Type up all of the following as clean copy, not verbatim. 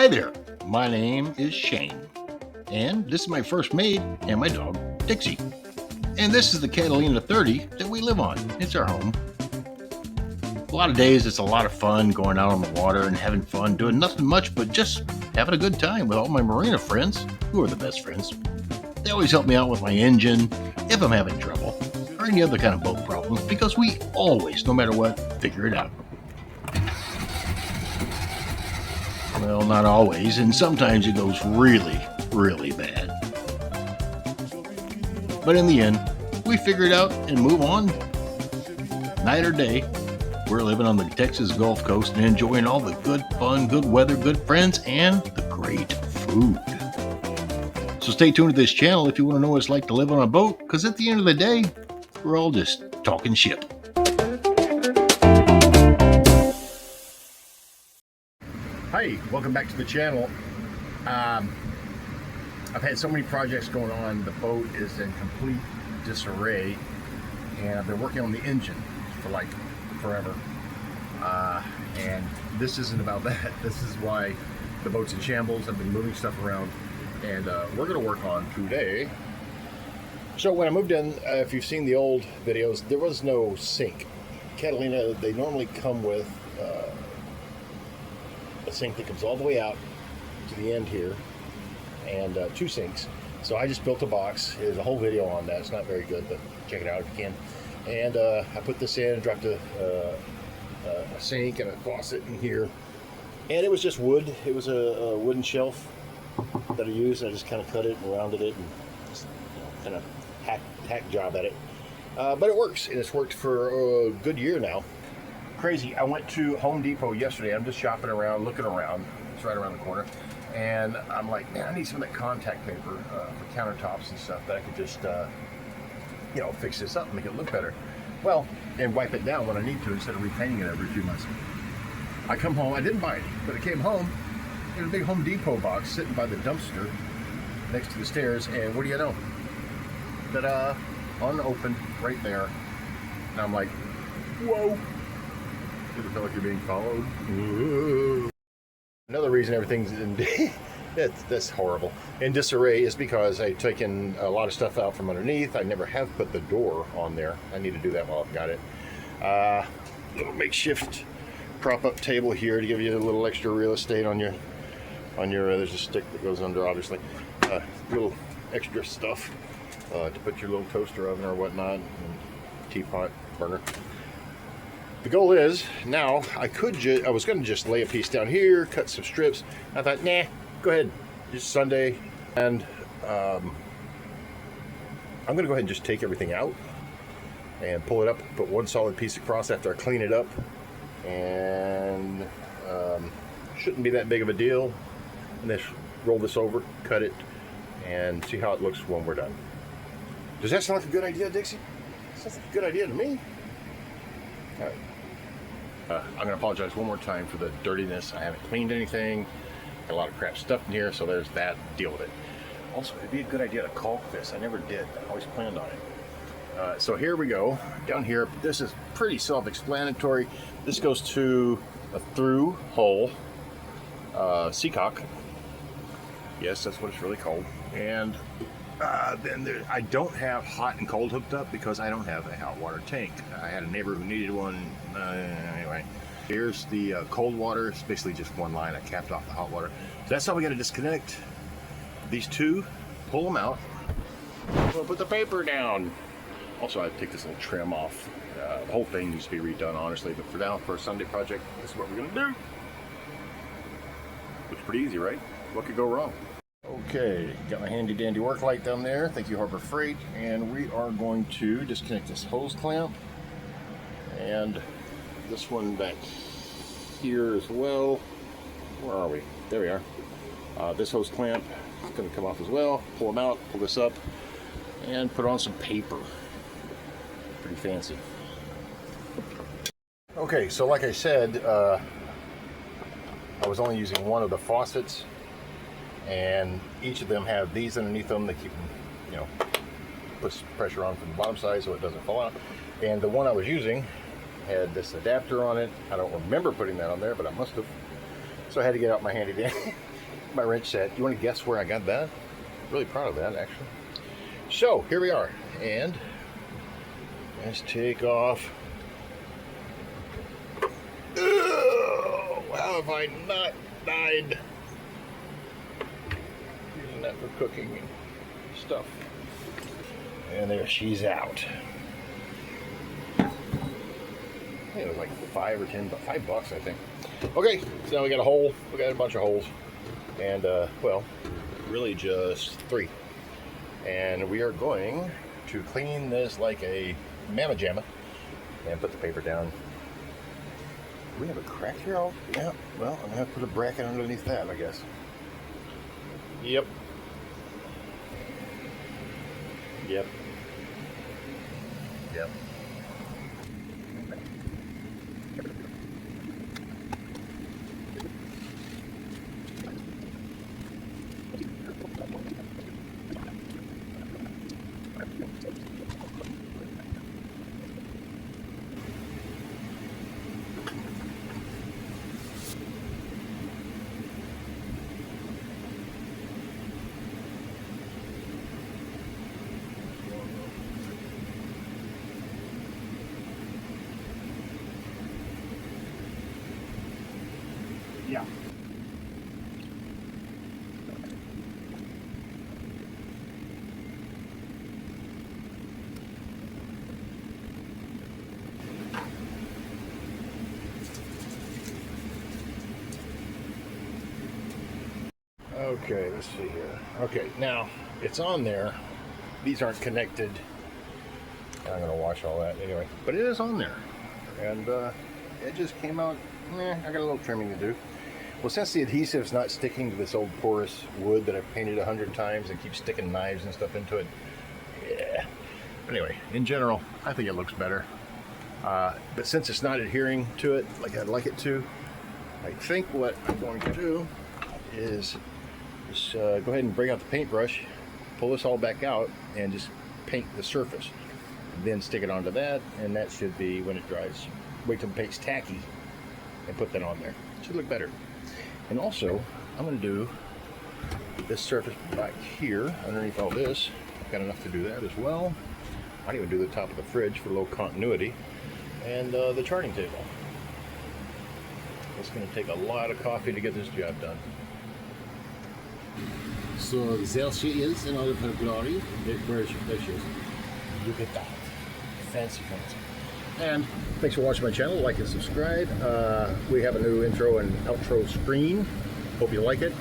Hi there, my name is Shane, and this is my first maid and my dog, Dixie. And this is the Catalina 30 that we live on. It's our home. A lot of days it's a lot of fun going out on the water and having fun, doing nothing much but just having a good time with all my marina friends, who are the best friends. They always help me out with my engine if I'm having trouble, or any other kind of boat problems, because we always, no matter what, figure it out. Well, not always, and sometimes it goes really, really bad. But in the end, we figure it out and move on. Night or day, we're living on the Texas Gulf Coast and enjoying all the good fun, good weather, good friends, and the great food. So stay tuned to this channel if you want to know what it's like to live on a boat, because at the end of the day, we're all just talking ship. Hi, welcome back to the channel. I've had so many projects going on. The boat is in complete disarray, and I've been working on the engine for like forever. And this isn't about that. This is why the boat's in shambles. I've been moving stuff around, and we're going to work on today. So when I moved in, if you've seen the old videos, there was no sink. Catalina, they normally come with a sink that comes all the way out to the end here, and two sinks. So I just built a box. There's a whole video on that. It's not very good, but check it out if you can. And I put this in and dropped a sink and a faucet in here. And it was just wood. It was a wooden shelf that I used. I just kind of cut it and rounded it and just, kind of hack job at it. But it works, and it's worked for a good year now. Crazy. I went to Home Depot yesterday. I'm just shopping around, looking around. It's right around the corner. And I'm like, man, I need some of that contact paper for countertops and stuff that I could just, fix this up and make it look better. Well, and wipe it down when I need to instead of repainting it every few months. I come home, I didn't buy any, but I came home, there's a big Home Depot box sitting by the dumpster next to the stairs, and what do you know? Ta-da! Unopened, right there. And I'm like, whoa! You ever feel like you're being followed? Ooh. Another reason everything's in that's horrible in disarray is because I've taken a lot of stuff out from underneath. I never have put the door on there. I need to do that while I've got it. Little makeshift prop-up table here to give you a little extra real estate on your. There's a stick that goes under, obviously. Little extra stuff to put your little toaster oven or whatnot, and teapot, burner. The goal is, now, I was going to just lay a piece down here, cut some strips. I thought, nah, go ahead, just Sunday. And I'm going to go ahead and just take everything out and pull it up, put one solid piece across after I clean it up. And shouldn't be that big of a deal. And then roll this over, cut it, and see how it looks when we're done. Does that sound like a good idea, Dixie? Sounds like a good idea to me. All right. I'm going to apologize one more time for the dirtiness. I haven't cleaned anything. Got a lot of crap stuff in here, so there's that. Deal with it. Also, it'd be a good idea to caulk this. I never did. I always planned on it. So here we go. Down here, this is pretty self-explanatory. This goes to a through hole seacock. Yes, that's what it's really called. And then I don't have hot and cold hooked up because I don't have a hot water tank. I had a neighbor who needed one. Anyway, here's the cold water. It's basically just one line. I capped off the hot water. So that's how we got to disconnect these two, pull them out. We'll put the paper down. Also, I take this little trim off. The whole thing needs to be redone, honestly. But for now, for a Sunday project, this is what we're going to do. Looks pretty easy, right? What could go wrong? Okay, got my handy dandy work light down there. Thank you, Harbor Freight. And we are going to disconnect this hose clamp and this one back here as well. Where are we? There we are. This hose clamp is going to come off as well. Pull them out, pull this up, and put on some paper. Pretty fancy. Okay, so like I said, I was only using one of the faucets, and each of them have these underneath them that keep them, puts pressure on from the bottom side so it doesn't fall out. And the one I was using had this adapter on it. I don't remember putting that on there, but I must have. So I had to get out my handy dandy, my wrench set. You want to guess where I got that? Really proud of that, actually. So here we are, and let's take off. Oh, how have I not died? Using that for cooking and stuff. And there she's out. I think it was like $5 or $10, I think. Okay, so now we got a hole. We got a bunch of holes, and well, really just 3. And we are going to clean this like a mamma jamma and put the paper down. Do we have a crack here? Oh, yeah. Well, I'm gonna have to put a bracket underneath that, I guess. Yep. Yep. Yep. Yeah. Okay, let's see here. Okay, now it's on there. These aren't connected. I'm gonna wash all that anyway, but it is on there, and it just came out. I got a little trimming to do. Well, since the adhesive's not sticking to this old porous wood that I've painted 100 times and keeps sticking knives and stuff into it, yeah. Anyway, in general, I think it looks better. But since it's not adhering to it like I'd like it to, I think what I'm going to do is just go ahead and bring out the paintbrush, pull this all back out, and just paint the surface. Then stick it onto that, and that should be, when it dries, wait till the paint's tacky and put that on there. It should look better. And also, I'm going to do this surface back here, underneath all this. Got enough to do that as well. I'd even do the top of the fridge for low continuity. And the charting table. It's going to take a lot of coffee to get this job done. So there she is in all of her glory. There she is. Look at that. Fancy, fancy. And thanks for watching my channel. Like and subscribe. We have a new intro and outro screen. Hope you like it.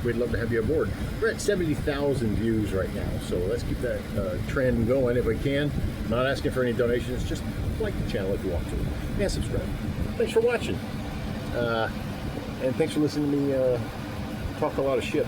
We'd love to have you aboard. We're at 70,000 views right now, so let's keep that trend going if we can. Not asking for any donations, just like the channel if you want to, and subscribe. Thanks for watching, and thanks for listening to me talk a lot of shit.